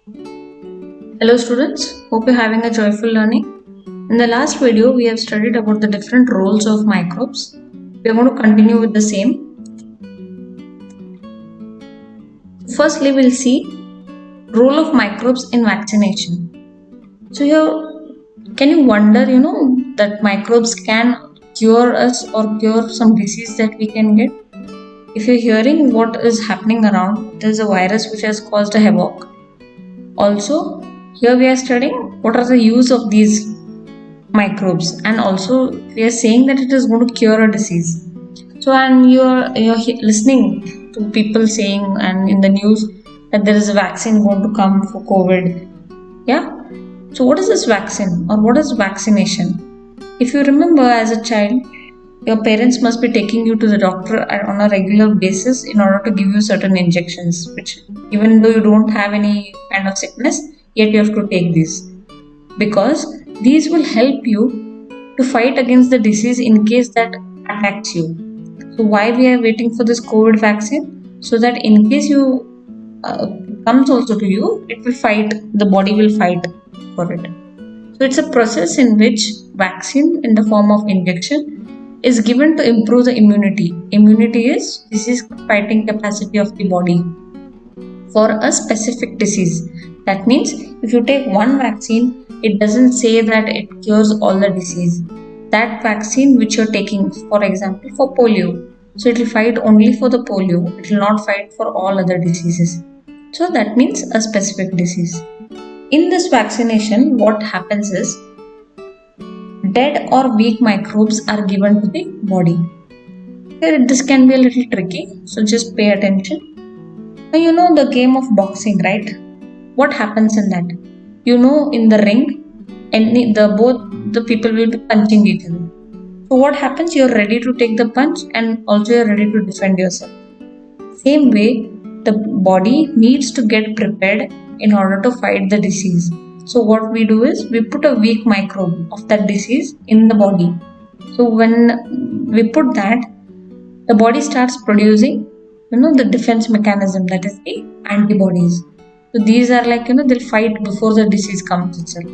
Hello students, hope you're having a joyful learning. In the last video, we have studied about the different roles of microbes. We are going to continue with the same. Firstly, we'll see role of microbes in vaccination. So here, can you wonder, that microbes can cure us or cure some disease that we can get? If you're hearing what is happening around, there's a virus which has caused a havoc. Also, here we are studying what are the use of these microbes, and also we are saying that it is going to cure a disease. So, and you're listening to people saying and in the news that there is a vaccine going to come for COVID. Yeah. So, what is this vaccine or what is vaccination? If you remember as a child, your parents must be taking you to the doctor on a regular basis in order to give you certain injections, which even though you don't have any kind of sickness, yet you have to take these because these will help you to fight against the disease in case that attacks you. So why we are waiting for this COVID vaccine? So that in case you comes also to you, it will fight. The body will fight for it. So it's a process in which vaccine in the form of injection is given to improve the immunity. Immunity is disease fighting capacity of the body for a specific disease. That means if you take one vaccine, it doesn't say that it cures all the disease. That vaccine which you're taking, for example, for polio, so it will fight only for the polio, it will not fight for all other diseases. So that means a specific disease. In this vaccination, what happens is dead or weak microbes are given to the body. Here, this can be a little tricky, so just pay attention. Now, you know the game of boxing, right? What happens in that? You know, in the ring, both the people will be punching each other. So what happens? You're ready to take the punch and also you're ready to defend yourself. Same way, the body needs to get prepared in order to fight the disease. So what we do is we put a weak microbe of that disease in the body. So when we put that, the body starts producing, the defense mechanism, that is the antibodies. So these are like, they'll fight before the disease comes itself.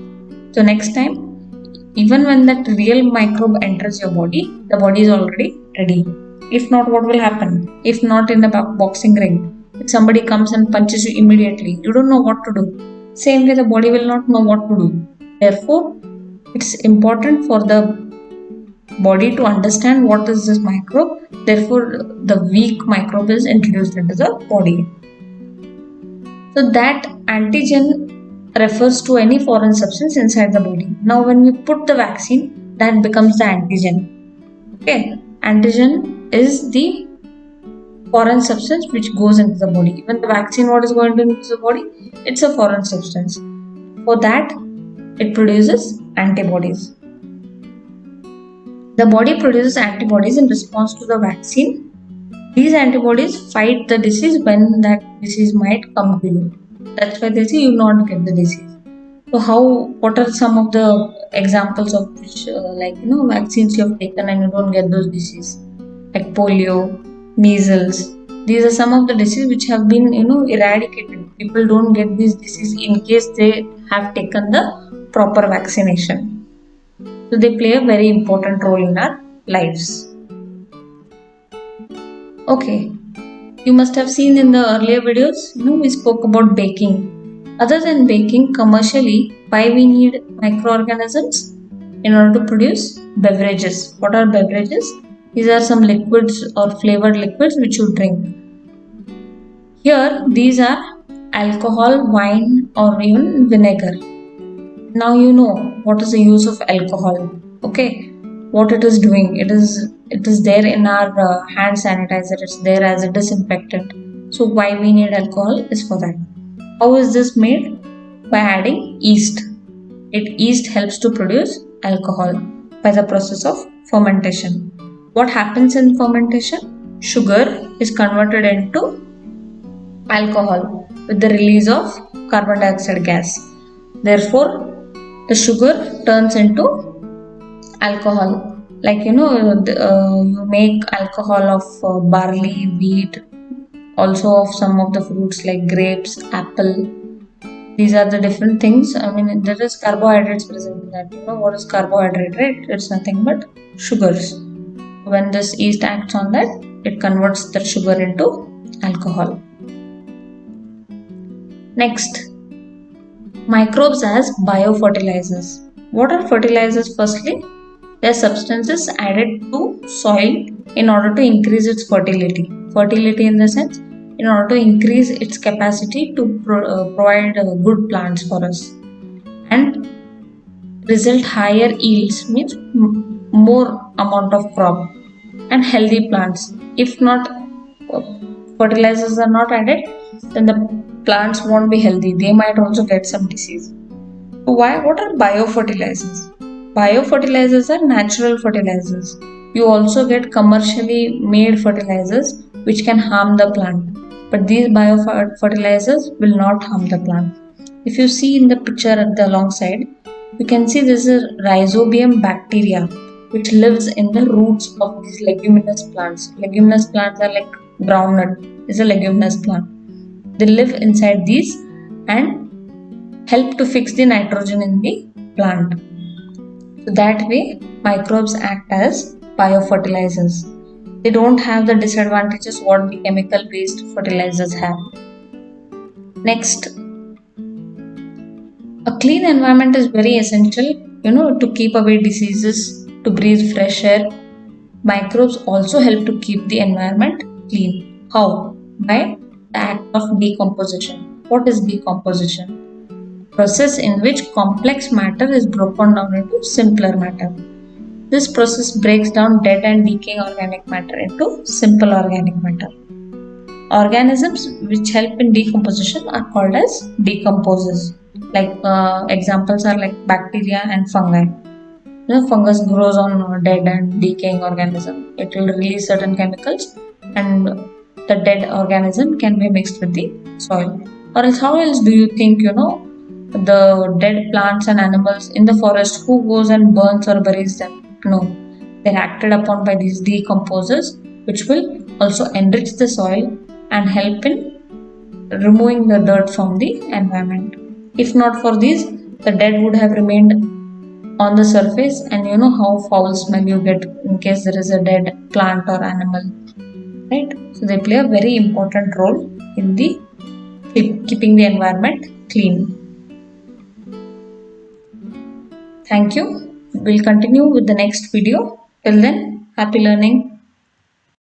So next time, even when that real microbe enters your body, the body is already ready. If not, what will happen? If not in a boxing ring, if somebody comes and punches you immediately, you don't know what to do. Same way, the body will not know what to do. Therefore, it's important for the body to understand what is this microbe. Therefore, the weak microbe is introduced into the body. So that antigen refers to any foreign substance inside the body. Now, when we put the vaccine, that becomes the antigen. Okay, antigen is the foreign substance which goes into the body. Even the vaccine, what is going into the body, it's a foreign substance. For that, it produces antibodies. The body produces antibodies in response to the vaccine. These antibodies fight the disease when that disease might come to you. That's why they say you will not get the disease. So what are some of the examples of which, vaccines you have taken and you don't get those diseases? Like polio, measles. These are some of the diseases which have been, eradicated. People don't get these diseases in case they have taken the proper vaccination. So they play a very important role in our lives. Okay, you must have seen in the earlier videos, we spoke about baking. Other than baking, commercially, why we need microorganisms? In order to produce beverages. What are beverages? These are some liquids or flavored liquids which you drink. Here, these are alcohol, wine, or even vinegar. Now you know what is the use of alcohol. Okay, what it is doing. It is there in our hand sanitizer. It's there as a disinfectant. So why we need alcohol is for that. How is this made? By adding yeast. Yeast helps to produce alcohol by the process of fermentation. What happens in fermentation? Sugar is converted into alcohol with the release of carbon dioxide gas. Therefore, the sugar turns into alcohol. Like you make alcohol of barley, wheat, also of some of the fruits like grapes, apple. These are the different things. I mean, there is carbohydrates present in that. You know what is carbohydrate, right? It's nothing but sugars. When this yeast acts on that, it converts that sugar into alcohol. Next, microbes as biofertilizers. What are fertilizers? Firstly, they are substances added to soil in order to increase its fertility. Fertility in the sense, in order to increase its capacity to provide good plants for us, and result higher yields, means more amount of crop and healthy plants. If not, fertilizers are not added, then the plants won't be healthy. They might also get some disease. Why? What are biofertilizers? Biofertilizers are natural fertilizers. You also get commercially made fertilizers which can harm the plant. But these biofertilizers will not harm the plant. If you see in the picture at the alongside, you can see this is a rhizobium bacteria which lives in the roots of these leguminous plants. Leguminous plants are like groundnut. It's a leguminous plant. They live inside these and help to fix the nitrogen in the plant. So that way, microbes act as biofertilizers. They don't have the disadvantages what the chemical-based fertilizers have. Next, a clean environment is very essential, to keep away diseases, to breathe fresh air. Microbes also help to keep the environment clean. How? By the act of decomposition. What is decomposition? Process in which complex matter is broken down into simpler matter. This process breaks down dead and decaying organic matter into simple organic matter. Organisms which help in decomposition are called as decomposers. Like examples are like bacteria and fungi. Fungus grows on dead and decaying organism. It will release certain chemicals, and the dead organism can be mixed with the soil. Or else, how else do you think, the dead plants and animals in the forest, who goes and burns or buries them? No, they're acted upon by these decomposers, which will also enrich the soil and help in removing the dirt from the environment. If not for these, the dead would have remained on the surface, and you know how foul smell you get in case there is a dead plant or animal, right? So they play a very important role in the keeping the environment clean. Thank you. We'll continue with the next video. Till then, happy learning.